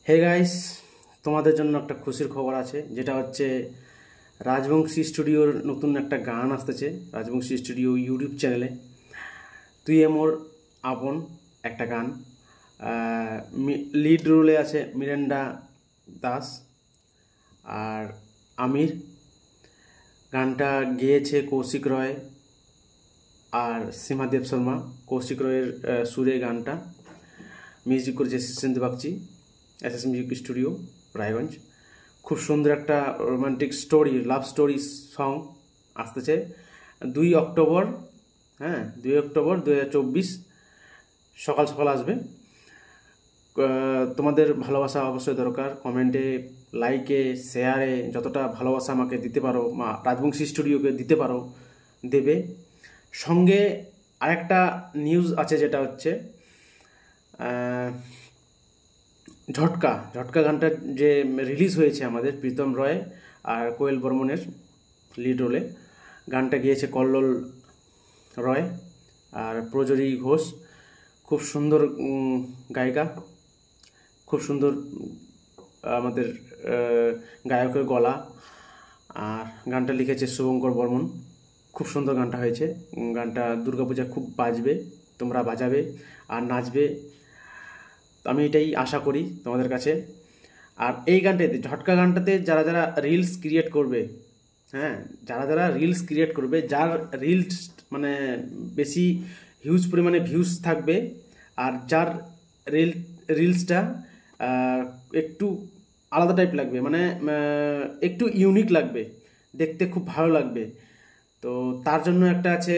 Hey guys, তোমাদের জন্য একটা খুশির খবর আছে, যেটা হচ্ছে রাজবংশী স্টুডিওর নতুন একটা গান আসতেছে। রাজবংশী স্টুডিও ইউটিউব চ্যানেলে তুই এ মোর আপন একটা গান। লিড রোলে আছে মিরান্ডা দাস আর আমির। গানটা গেয়েছে কৌশিক রয় আর সীমা দেব শর্মা। কৌশিক রয়ের সুরে গানটা মিউজিক করেছে Sindhu Bagchi, SS music studio Raiganj. খুব সুন্দর একটা romantic story, love story song আসতেছে 2 অক্টোবর। 2 অক্টোবর 2024 সকাল সকাল আসবে। তোমাদের ভালোবাসা অবশ্যই দরকার। কমেন্টে, লাইকে, শেয়ারে যতটা ভালোবাসা আমাকে দিতে পারো, রাজবংশী স্টুডিওকে দিতে পারো, দেবে। সঙ্গে আরেকটা নিউজ আছে, যেটা হচ্ছে ঝটকা গানটা যে রিলিজ হয়েছে আমাদের প্রীতম রয় আর কোয়েল বর্মনের লিড রোলে। গানটা গিয়েছে কল্লোল রয় আর প্রজরি ঘোষ। খুব সুন্দর গায়িকা, খুব সুন্দর আমাদের গায়কের গলা। আর গানটা লিখেছে শুভঙ্কর বর্মন। খুব সুন্দর গানটা হয়েছে। গানটা দুর্গাপূজা খুব বাজবে, তোমরা বাজাবে আর নাচবে, আমি এটাই আশা করি তোমাদের কাছে। আর এই গানটাতে, ঝটকা গানটাতে যারা যারা রিলস ক্রিয়েট করবে, যারা যারা রিলস ক্রিয়েট করবে, যার রিলস মানে বেশি হিউজ পরিমাণে ভিউজ থাকবে আর যার রিলসটা একটু আলাদা টাইপ লাগবে, মানে একটু ইউনিক লাগবে, দেখতে খুব ভালো লাগবে, তো তার জন্য একটা আছে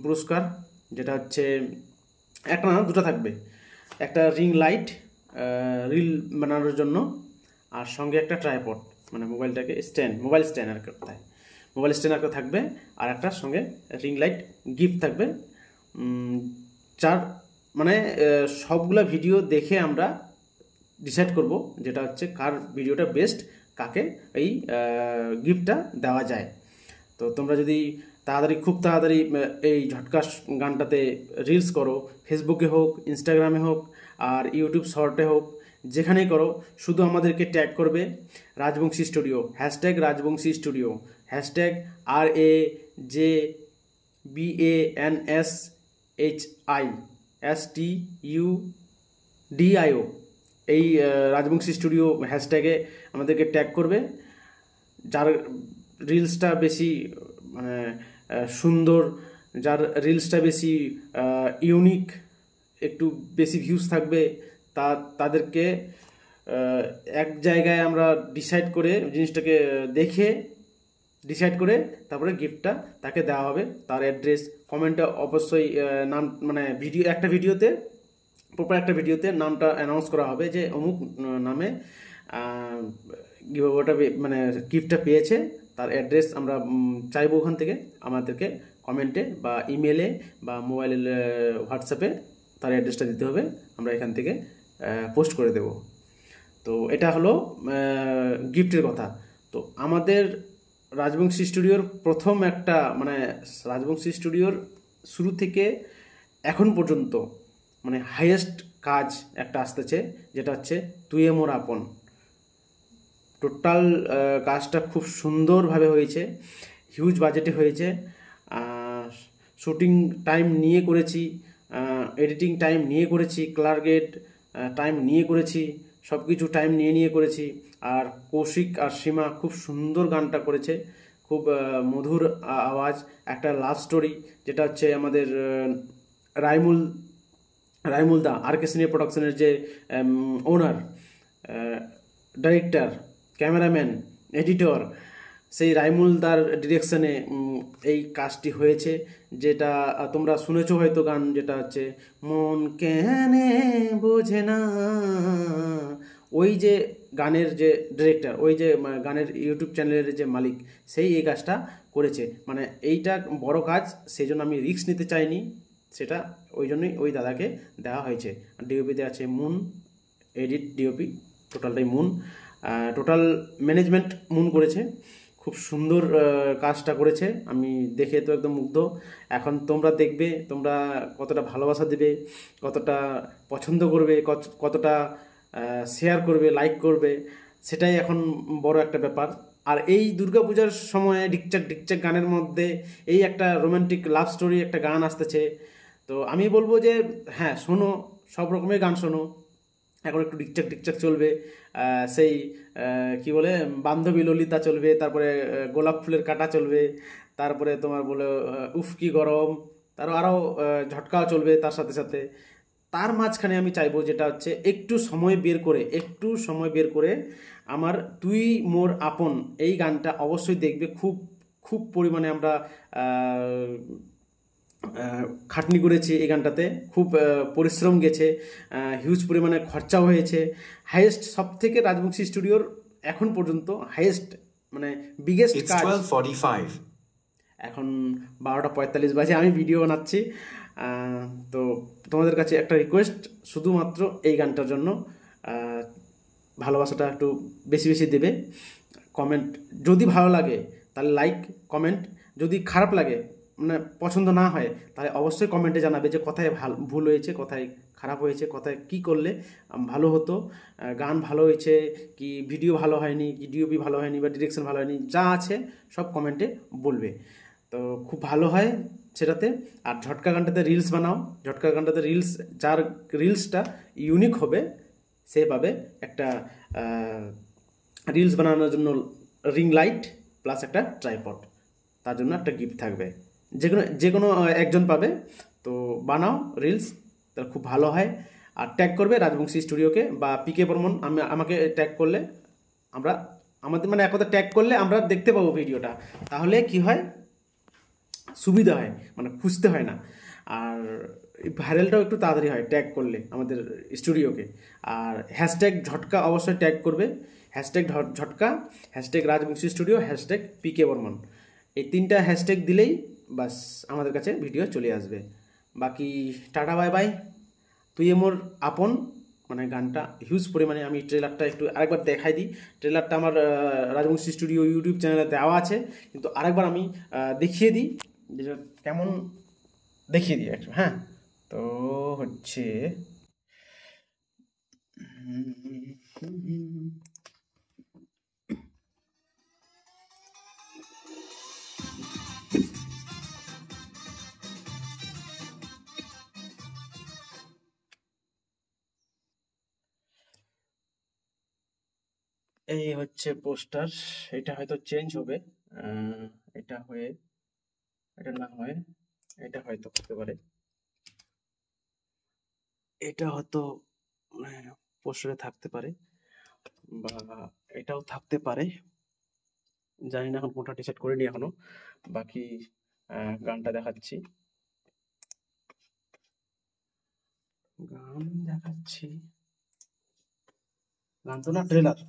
পুরস্কার, যেটা হচ্ছে একটা না দুটো থাকবে। একটা রিং লাইট রিল বানানোর জন্য, আর সঙ্গে একটা ট্রাইপড, মানে মোবাইলটাকে মোবাইল স্ট্যান্ড আর কোথায় মোবাইল স্ট্যান্ড একটা থাকবে, আর একটা সঙ্গে রিং লাইট গিফট থাকবে। মানে সবগুলা ভিডিও দেখে আমরা ডিসাইড করব যেটা হচ্ছে কার ভিডিওটা বেস্ট, কাকে এই গিফটটা দেওয়া যায়। তো তোমরা যদি খুব তাড়াতাড়ি এই ঝটকা গানটাতে রিলস করো, ফেসবুকে হোক, ইনস্টাগ্রামে হোক, আর ইউটিউব শর্টে হোক, যেখানেই করো, শুধু আমাদেরকে ট্যাগ করবে Rajbanshi studio, #Rajbanshi studio, #RAJBANSHISTUDIO। এই রাজবংশী স্টুডিও হ্যাশট্যাগে আমাদেরকে ট্যাগ করবে। যার রিলসটা বেশি মানে সুন্দর, যার রিলসটা বেশি ইউনিক, একটু বেশি ভিউজ থাকবে, তাদেরকে এক জায়গায় আমরা ডিসাইড করে, জিনিসটাকে দেখে ডিসাইড করে তারপরে গিফটটা তাকে দেওয়া হবে। তার অ্যাড্রেস কমেন্টে অবশ্যই নাম, মানে একটা ভিডিওতে নামটা অ্যানাউন্স করা হবে যে অমুক নামে ওটা মানে গিফটটা পেয়েছে। তার অ্যাড্রেস আমরা চাইবো ওখান থেকে, আমাদেরকে কমেন্টে বা ইমেলে বা মোবাইলের হোয়াটসঅ্যাপে তার অ্যাড্রেসটা দিতে হবে, আমরা এখান থেকে পোস্ট করে দেব। তো এটা হলো গিফটের কথা। তো আমাদের রাজবংশী স্টুডিওর প্রথম একটা, মানে রাজবংশী স্টুডিওর শুরু থেকে এখন পর্যন্ত মানে হাইয়েস্ট কাজ একটা আসতেছে, যেটা হচ্ছে তুই এ মোর আপন। টোটাল কাজটা খুব সুন্দরভাবে হয়েছে, হিউজ বাজেটে হয়েছে। শুটিং টাইম নিয়ে করেছি, এডিটিং টাইম নিয়ে করেছি, কালার গ্রেড টাইম নিয়ে করেছি, সব কিছু টাইম নিয়ে করেছি। আর কৌশিক আর সীমা খুব সুন্দর গানটা করেছে, খুব মধুর আওয়াজ, একটা লাভ স্টোরি, যেটা হচ্ছে আমাদের রাইমুল দা, আর কে সিনে প্রোডাকশনের যে ওনার, ডাইরেক্টর, ক্যামেরাম্যান, এডিটর, সেই রাইমুল দার ডিরেকশনে এই কাজটি হয়েছে। যেটা তোমরা শুনেছো হয়তো গান, যেটা হচ্ছে মন কেনে বোঝে না। ওই যে গানের যে ডিরেক্টর, ওই যে গানের ইউটিউব চ্যানেলের যে মালিক, সেই এই কাজটা করেছে। মানে এইটা বড় কাজ, সেই জন্য আমি রিস্ক নিতে চাইনি, সেটা ওই জন্যই ওই দাদাকে দেওয়া হয়েছে। ডিওপিতে আছে মুন, এডিট ডিওপি টোটালটাই মুন, টোটাল ম্যানেজমেন্ট মুন করেছে। খুব সুন্দর কাজটা করেছে, আমি দেখে তো একদম মুগ্ধ। এখন তোমরা দেখবে, তোমরা কতটা ভালোবাসা দেবে, কতটা পছন্দ করবে, কতটা শেয়ার করবে, লাইক করবে, সেটাই এখন বড় একটা ব্যাপার। আর এই দুর্গাপূজার সময়ে ডিকচাক ডিকচাক গানের মধ্যে এই একটা রোমান্টিক লাভ স্টোরি একটা গান আসতেছে। তো আমি বলবো যে হ্যাঁ, শোনো, সব রকমের গান শোনো। এখন একটু ডিকচাক ডিকচাক চলবে, সেই কি বলে বান্ধবী ললিতা চলবে, তারপরে গোলাপ ফুলের কাটা চলবে, তারপরে তোমার বলে উফ কি গরম, আরও ঝটকাও চলবে তার সাথে সাথে। তার মাঝখানে আমি চাইবো যেটা হচ্ছে একটু সময় বের করে আমার তুই মোর আপন এই গানটা অবশ্যই দেখবে। খুব খুব পরিমাণে আমরা খাটনি করেছি এই গানটাতে, খুব পরিশ্রম গেছে, হিউজ পরিমাণে খরচাও হয়েছে। হাইয়েস্ট সব থেকে রাজবংশী স্টুডিওর এখন পর্যন্ত হাইয়েস্ট মানে বিগেস্ট কাজ। এখন 12:45 বাজে, আমি ভিডিও বানাচ্ছি। তো তোমাদের কাছে একটা রিকোয়েস্ট, শুধুমাত্র এই গানটার জন্য ভালোবাসাটা একটু বেশি বেশি দেবে। কমেন্ট যদি ভালো লাগে তাহলে লাইক, কমেন্ট যদি খারাপ লাগে মানে পছন্দ না হয় তাহলে অবশ্যই কমেন্টে জানাবে যে কোথায় ভুল হয়েছে, কোথায় খারাপ হয়েছে, কোথায় কি করলে ভালো হতো, গান ভালো হয়েছে কি ভিডিও ভালো হয়নি, কি ডিওপি ভালো হয়নি বা ডিরেকশন ভালো হয়নি, যা আছে সব কমেন্টে বলবে। তো খুব ভালো হয় সেটাতে। আর ঝটকা গানটাতে রিলস বানাও, ঝটকা গানটাতে রিলস, যার রিলসটা ইউনিক হবে সে পাবে একটা রিলস বানানোর জন্য রিং লাইট প্লাস একটা ট্রাইপড, তার জন্য একটা গিফট থাকবে, যে কোনো একজন পাবে। তো বানাও রিলস, তাহলে খুব ভালো হয়। আর ট্যাগ করবে রাজবংশী স্টুডিওকে বা পিকে বর্মন, আমাকে ট্যাগ করলে আমাদের মানে এক কথা ট্যাগ করলে আমরা দেখতে পাবো ভিডিওটা, তাহলে কি হয় সুবিধা হয়, মানে খুঁজতে হয় না। আর ভাইরালটাও একটু তাড়াতাড়ি হয় ট্যাগ করলে আমাদের স্টুডিওকে। আর হ্যাশট্যাগ ঝটকা অবশ্যই ট্যাগ করবে, hashtag Jhatka, hashtag Rajbanshi studio, hashtag PK Barman. এই 3টা হ্যাশট্যাগ দিলেই বাস আমাদের কাছে ভিডিও চলে আসবে। বাকি টাটা বাই বাই। তুই মোর আপন মানে গানটা হিউজ পরিমাণে, আমি ট্রেলারটা একটু আরেকবার দেখাই দিই। ট্রেলারটা আমার রাজবংশী স্টুডিও ইউটিউব চ্যানেলে দেওয়া আছে, কিন্তু আরেকবার আমি দেখিয়ে দিই যেটা কেমন, দেখিয়ে দিই একটু। হ্যাঁ, তো হচ্ছে এই হচ্ছে পোস্টার। এটা হয়তো চেঞ্জ হবে, এটা হয়ে এটা না হয় এটা হয়তো হতে পারে, এটা হয়তো পোস্টারে থাকতে পারে বা এটাও থাকতে পারে, জানি না, এখন কোনটা ডিসাইড করিনি এখনো। বাকি গানটা দেখাচ্ছি, গান তো না, ট্রেলার।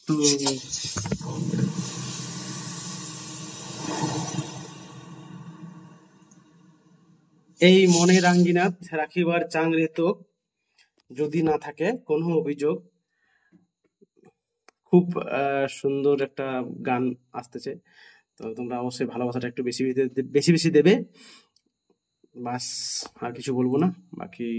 তো এই মনের আঙ্গিনাত রাখিবার চাংরে তোক, যদি না থাকে কোনো অভিযোগ। খুব সুন্দর একটা গান আসতেছে, তো তোমরা অবশ্যই ভালোবাসাটা একটু বেশি বেশি বেশি দেবে। বাস আর কিছু বলবো না। বাকি